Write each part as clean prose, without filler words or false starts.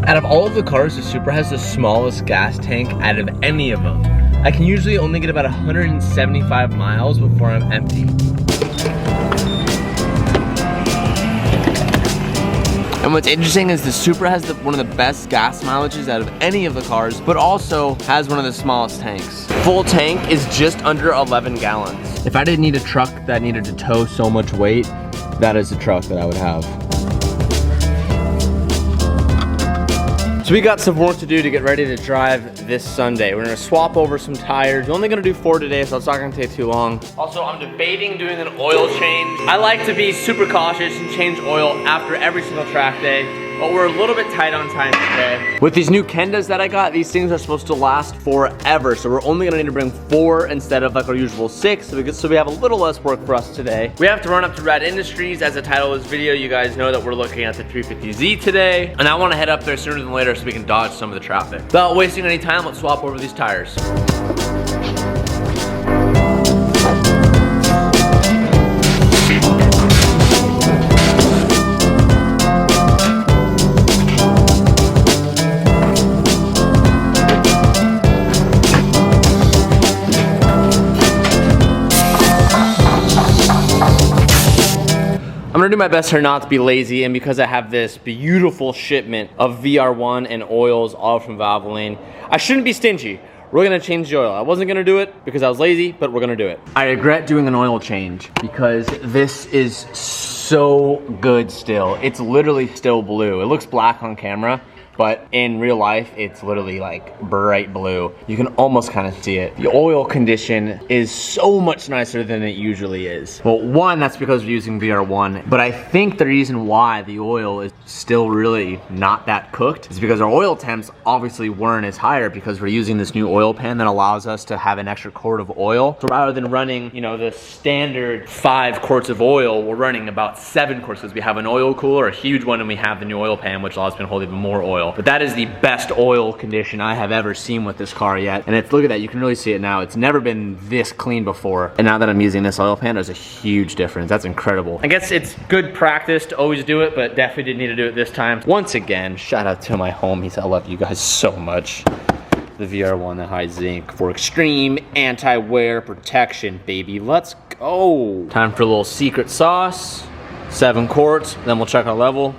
Out of all of the cars, the Supra has the smallest gas tank out of any of them. I can usually only get about 175 miles before I'm empty. And what's interesting is the Supra has one of the best gas mileages out of any of the cars, but also has one of the smallest tanks. Full tank is just under 11 gallons. If I didn't need a truck that needed to tow so much weight, that is the truck that I would have. So we got some work to do to get ready to drive this Sunday. We're gonna swap over some tires. We're only gonna do 4 today, so it's not gonna take too long. Also, I'm debating doing an oil change. I like to be super cautious and change oil after every single track day, but we're a little bit tight on time today. With these new Kendas that I got, these things are supposed to last forever, so we're only gonna need to bring 4 instead of like our usual 6, so we have a little less work for us today. We have to run up to Rad Industries. As the title of this video, you guys know that we're looking at the 350Z today, and I wanna head up there sooner than later so we can dodge some of the traffic. Without wasting any time, let's swap over these tires. I'm gonna do my best here not to be lazy, and because I have this beautiful shipment of VR1 and oils all from Valvoline, I shouldn't be stingy. We're gonna change the oil. I wasn't gonna do it because I was lazy, but we're gonna do it. I regret doing an oil change because this is so good still. It's literally still blue. It looks black on camera, but in real life, it's literally like bright blue. You can almost kind of see it. The oil condition is so much nicer than it usually is. Well, one, that's because we're using VR1, but I think the reason why the oil is still really not that cooked is because our oil temps obviously weren't as higher because we're using this new oil pan that allows us to have an extra quart of oil. So rather than running, you know, the standard 5 quarts of oil, we're running about 7 quarts because we have an oil cooler, a huge one, and we have the new oil pan, which allows me to hold even more oil. But that is the best oil condition I have ever seen with this car yet. And look at that, you can really see it now. It's never been this clean before. And now that I'm using this oil pan, there's a huge difference. That's incredible. I guess it's good practice to always do it, but definitely didn't need to do it this time. Once again, shout out to my homies. I love you guys so much. The VR1, the high zinc for extreme anti-wear protection, baby. Let's go. Time for a little secret sauce. 7 quarts, then we'll check our level.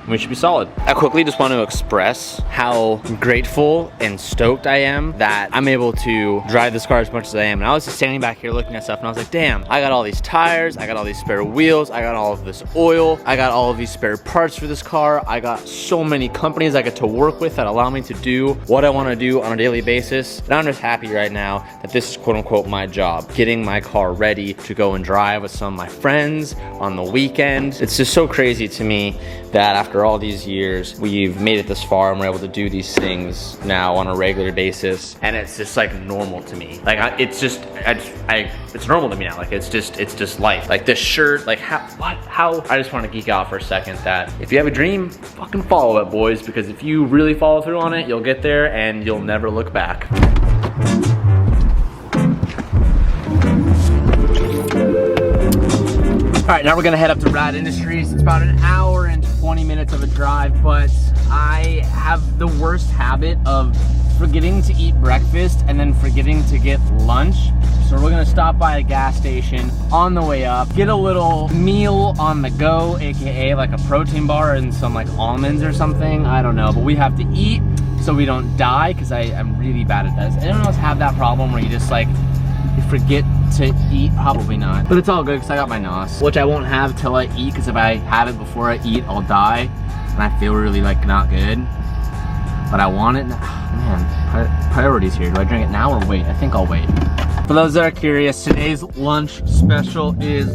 We should be solid. I quickly just want to express how grateful and stoked I am that I'm able to drive this car as much as I am. And I was just standing back here looking at stuff and I was like, damn, I got all these tires, I got all these spare wheels, I got all of this oil, I got all of these spare parts for this car. I got so many companies I get to work with that allow me to do what I want to do on a daily basis. And I'm just happy right now that this is quote unquote my job, getting my car ready to go and drive with some of my friends on the weekend. It's just so crazy to me that after all these years, we've made it this far and we're able to do these things now on a regular basis. And it's just like normal to me. Like it's normal to me now. Like it's just life. Like this shirt, like how, I just want to geek out for a second that if you have a dream, fucking follow it, boys. Because if you really follow through on it, you'll get there and you'll never look back. All right, now we're gonna head up to Rad Industries. It's about an hour and 20 minutes of a drive, but I have the worst habit of forgetting to eat breakfast and then forgetting to get lunch. So we're gonna stop by a gas station on the way up, get a little meal on the go, AKA like a protein bar and some like almonds or something, I don't know, but we have to eat so we don't die because I'm really bad at this. Anyone else have that problem where you just like, you forget to eat? Probably not, but it's all good because I got my NOS, which I won't have till I eat, because if I have it before I eat, I'll die and I feel really like not good, but I want it. Man, priorities here. Do I drink it now or wait? I think I'll wait. For those that are curious, today's lunch special is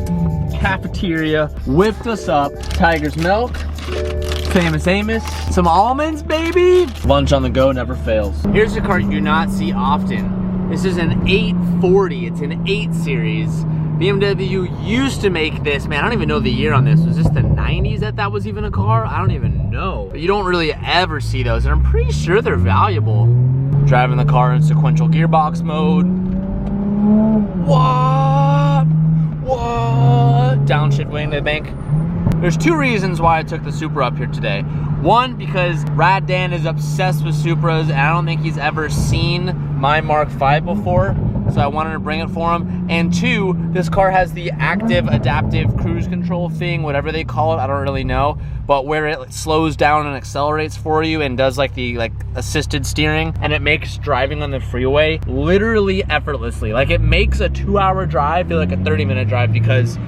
cafeteria whipped us up Tiger's milk, Famous Amos, some almonds, baby. Lunch on the go never fails. Here's a car you do not see often. This is an 840, it's an 8 series. BMW used to make this, man, I don't even know the year on this. Was this the 90s that was even a car? I don't even know. But you don't really ever see those, and I'm pretty sure they're valuable. Driving the car in sequential gearbox mode. What? Downshift way into the bank. There's two reasons why I took the Supra up here today. One, because Rad Dan is obsessed with Supras, and I don't think he's ever seen my Mark V before, so I wanted to bring it for him. And two, this car has the active adaptive cruise control thing, whatever they call it, I don't really know, but where it slows down and accelerates for you and does like the assisted steering, and it makes driving on the freeway literally effortlessly. Like, it makes a 2-hour drive feel like a 30-minute drive, because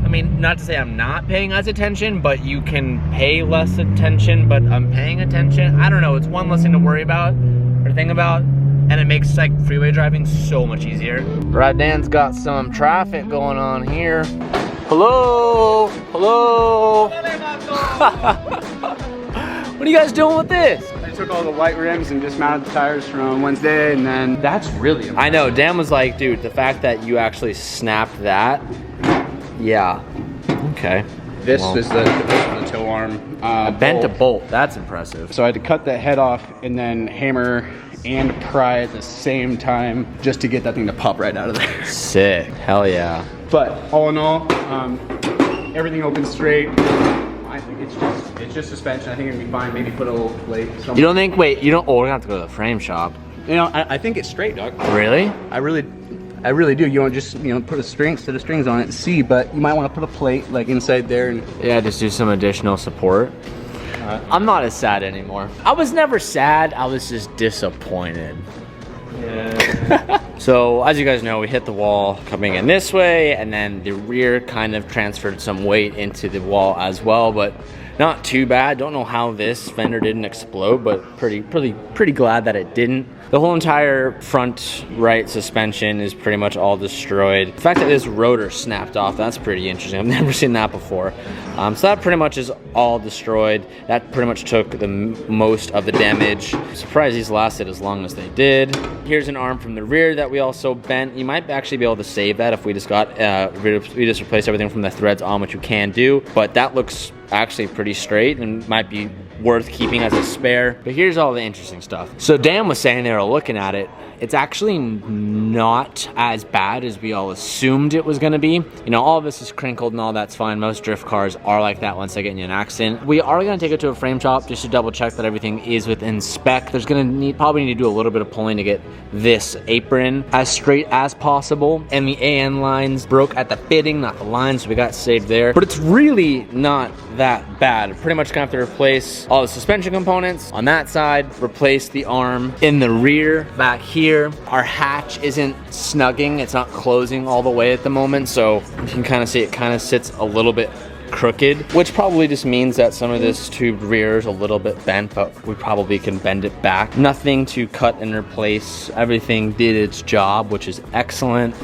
I mean, not to say I'm not paying as attention, but you can pay less attention, but I'm paying attention. I don't know, it's one less thing to worry about or think about, and it makes like freeway driving so much easier. Rad Dan's got some traffic going on here. Hello, hello. What are you guys doing with this? I took all the white rims and dismounted the tires from Wednesday, and then that's really impressive. I know, Dan was like, dude, the fact that you actually snapped that, yeah, okay. This was the tow arm. I bent a bolt, that's impressive. So I had to cut that head off and then hammer and pry at the same time just to get that thing to pop right out of there. Sick, hell yeah. But all in all, everything opens straight. I think it's just suspension. I think it'll be fine. Maybe put a little plate. Something. You don't think, wait, you don't, oh, we're gonna have to go to the frame shop. You know, I think it's straight, dog. Really? I really do. You want to just, you know, put a set of strings on it and see, but you might want to put a plate like inside there. And yeah, just do some additional support. I'm not as sad anymore. I was never sad, I was just disappointed. Yeah. So as you guys know, we hit the wall coming in this way, and then the rear kind of transferred some weight into the wall as well, but not too bad. Don't know how this fender didn't explode, but pretty glad that it didn't. The whole entire front right suspension is pretty much all destroyed. The fact that this rotor snapped off, that's pretty interesting. I've never seen that before. So that pretty much is all destroyed. That pretty much took the most of the damage. I'm surprised these lasted as long as they did. Here's an arm from the rear that we also bent. You might actually be able to save that if we just got, we just replaced everything from the threads on, which you can do, but that looks actually pretty straight and might be worth keeping as a spare. But here's all the interesting stuff. So Dan was saying they were looking at it. It's actually not as bad as we all assumed it was gonna be. You know, all of this is crinkled and all that's fine. Most drift cars are like that once they get in an accident. We are gonna take it to a frame shop just to double check that everything is within spec. There's gonna probably need to do a little bit of pulling to get this apron as straight as possible. And the AN lines broke at the fitting, not the line, so we got saved there. But it's really not that bad. Pretty much gonna have to replace all the suspension components on that side, replace the arm in the rear back here. Our hatch isn't snugging, it's not closing all the way at the moment, so you can kind of see it kind of sits a little bit crooked, which probably just means that some of this tubed rear is a little bit bent, but we probably can bend it back. Nothing to cut and replace. Everything did its job, which is excellent.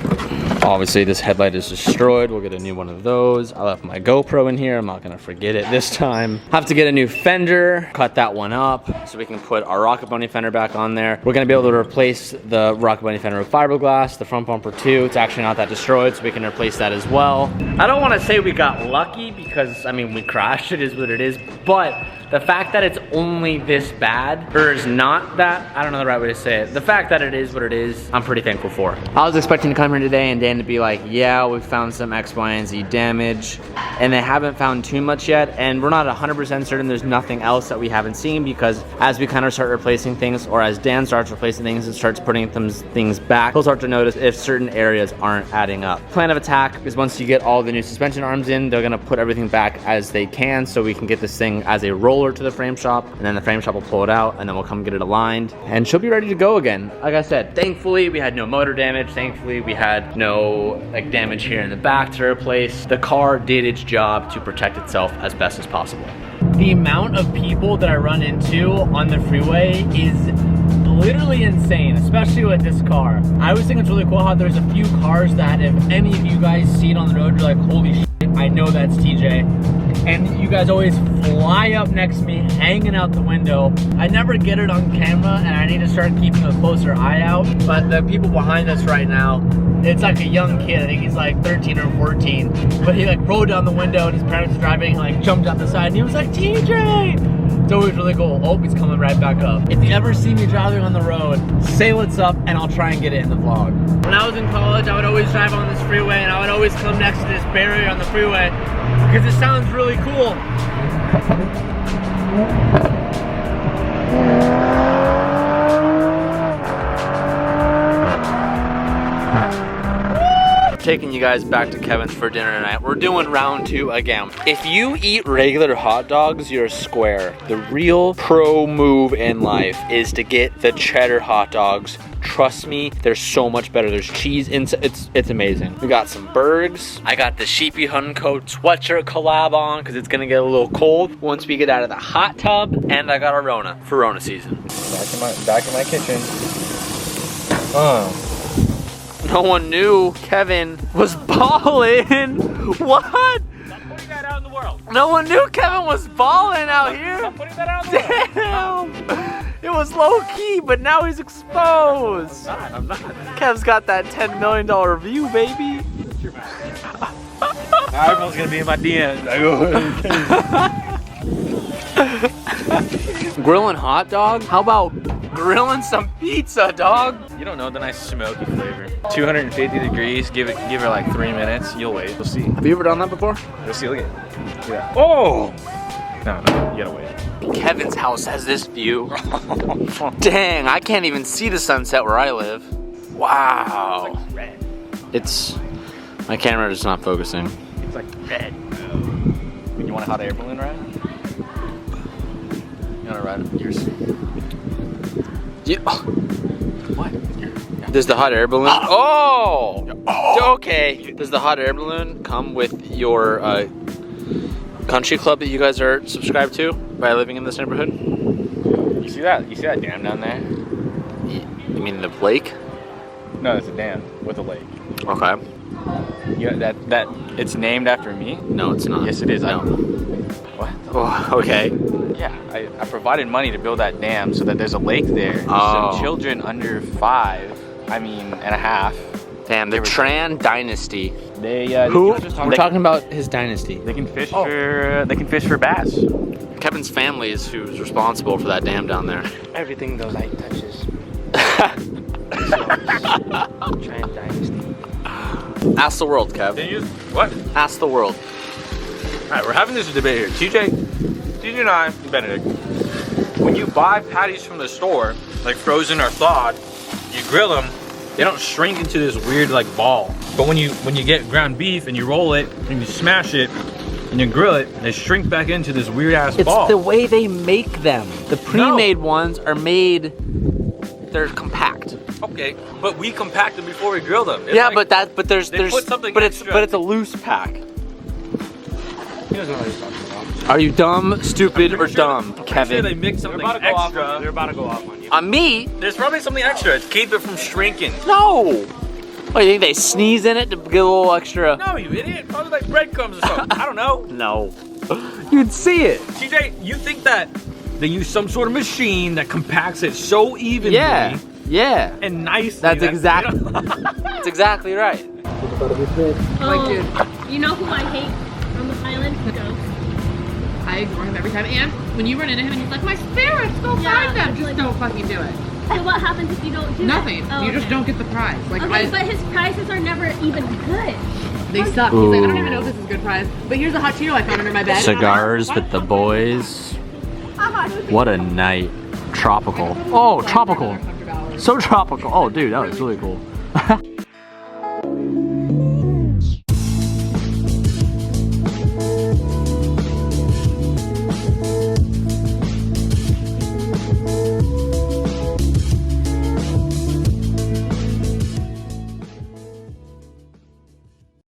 Obviously this headlight is destroyed. We'll get a new one of those. I left my GoPro in here. I'm not gonna forget it this time. Have to get a new fender, cut that one up so we can put our Rocket Bunny fender back on there. We're gonna be able to replace the Rocket Bunny fender with fiberglass, the front bumper too. It's actually not that destroyed, so we can replace that as well. I don't wanna say we got lucky because, I mean, we crashed, it is what it is, but the fact that it's only this bad, or is not that, I don't know the right way to say it. The fact that it is what it is, I'm pretty thankful for. I was expecting to come here today and Dan to be like, yeah, we found some X, Y, and Z damage, and they haven't found too much yet, and we're not 100% certain there's nothing else that we haven't seen, because as we kind of start replacing things, or as Dan starts replacing things and starts putting things back, he'll start to notice if certain areas aren't adding up. Plan of attack is once you get all the new suspension arms in, they're gonna put everything back as they can so we can get this thing as a roller to the frame shop, and then the frame shop will pull it out, and then we'll come get it aligned, and she'll be ready to go again. Like I said, thankfully we had no motor damage. Thankfully we had no like damage here in the back to replace. The car did its job to protect itself as best as possible. The amount of people that I run into on the freeway is literally insane, especially with this car. I always think it's really cool how there's a few cars that if any of you guys see it on the road, you're like, holy shit, I know that's TJ. And you guys always fly up next to me, hanging out the window. I never get it on camera, and I need to start keeping a closer eye out. But the people behind us right now, it's like a young kid. I think he's like 13 or 14. But he like rolled down the window, and his parents were driving, like jumped out the side, and he was like, TJ! It's always really cool. Oh, he's coming right back up. If you ever see me driving on the road, say what's up and I'll try and get it in the vlog. When I was in college, I would always drive on this freeway and I would always come next to this barrier on the freeway because it sounds really cool. Taking you guys back to Kevin's for dinner tonight. We're doing round 2 again. If you eat regular hot dogs, you're a square. The real pro move in life is to get the cheddar hot dogs. Trust me, they're so much better. There's cheese inside. It's amazing. We got some burgers. I got the Sheepy Huncoat sweatshirt collab on because it's gonna get a little cold once we get out of the hot tub. And I got a Rona for Rona season. Back in my kitchen. No one knew Kevin was balling. What? Stop putting that out in the world. No one knew Kevin was balling out here. Stop putting that out in the world. Damn. It was low key, but now he's exposed. I'm not. Kev's got that $10 million view, baby. Now everyone's gonna be in my DMs. Grilling hot dog? How about grilling some pizza, dog? You don't know the nice smoky flavor. 250 degrees. Give it like 3 minutes. You'll wait. You'll see. Have you ever done that before? You'll see. Look at it. Yeah. Oh. No, you gotta wait. Kevin's house has this view. Dang, I can't even see the sunset where I live. Wow. It's like red. It's, my camera is not focusing. It's like red. You want a hot air balloon ride? You want to ride yours? Yeah. What? Does the hot air balloon? Oh! Okay. Does the hot air balloon come with your country club that you guys are subscribed to by living in this neighborhood? You see that? You see that dam down there? You mean the lake? No, it's a dam with a lake. Okay. Yeah, that it's named after me? No, it's not. Yes, it is. No. What? Oh, okay. Yeah, I provided money to build that dam so that there's a lake there. Oh. So children under 5, and a half. Damn, the Tran dynasty. They Who? We're We're talking about his dynasty. They can fish for bass. Kevin's family is who's responsible for that dam down there. Everything the light touches. Tran dynasty. Ask the world, Kev. What? Ask the world. All right, we're having this debate here. TJ and I, and Benedict, when you buy patties from the store, like frozen or thawed, you grill them, they don't shrink into this weird like ball. But when you get ground beef and you roll it and you smash it and you grill it, they shrink back into this weird ass ball. It's the way they make them. The pre-made ones are made, they're compact. Okay, but we compact them before we grill them. It's Yeah, like, but there's put something but extra. it's a loose pack. He doesn't know what he's talking about. Are you dumb, stupid, or dumb, I'm pretty Kevin? sure they mix something extra. They're about to go off on you. On me? There's probably something extra to keep it from shrinking. No. What, you think they sneeze in it to get a little extra? No, you idiot. Probably like breadcrumbs or something. I don't know. No. You'd see it. TJ, you think that they use some sort of machine that compacts it so evenly Yeah. Yeah. and nicely? That's exactly. That's exactly right. Oh, you know who I hate on the island? Ghosts. I ignore him every time. And when you run into him and he's like, my spirits, go Yeah, find them. it's Just like- don't fucking do it. So what happens if you don't do Nothing. that? Oh, You just okay. don't get the prize. Like Okay, but his prices are never even good. they suck. He's like, I don't even know if this is a good prize. But here's a hot Cheeto I found under my bed. Cigars with the boys. What a night. Tropical. Oh, tropical. So tropical. Oh, dude, that was really cool.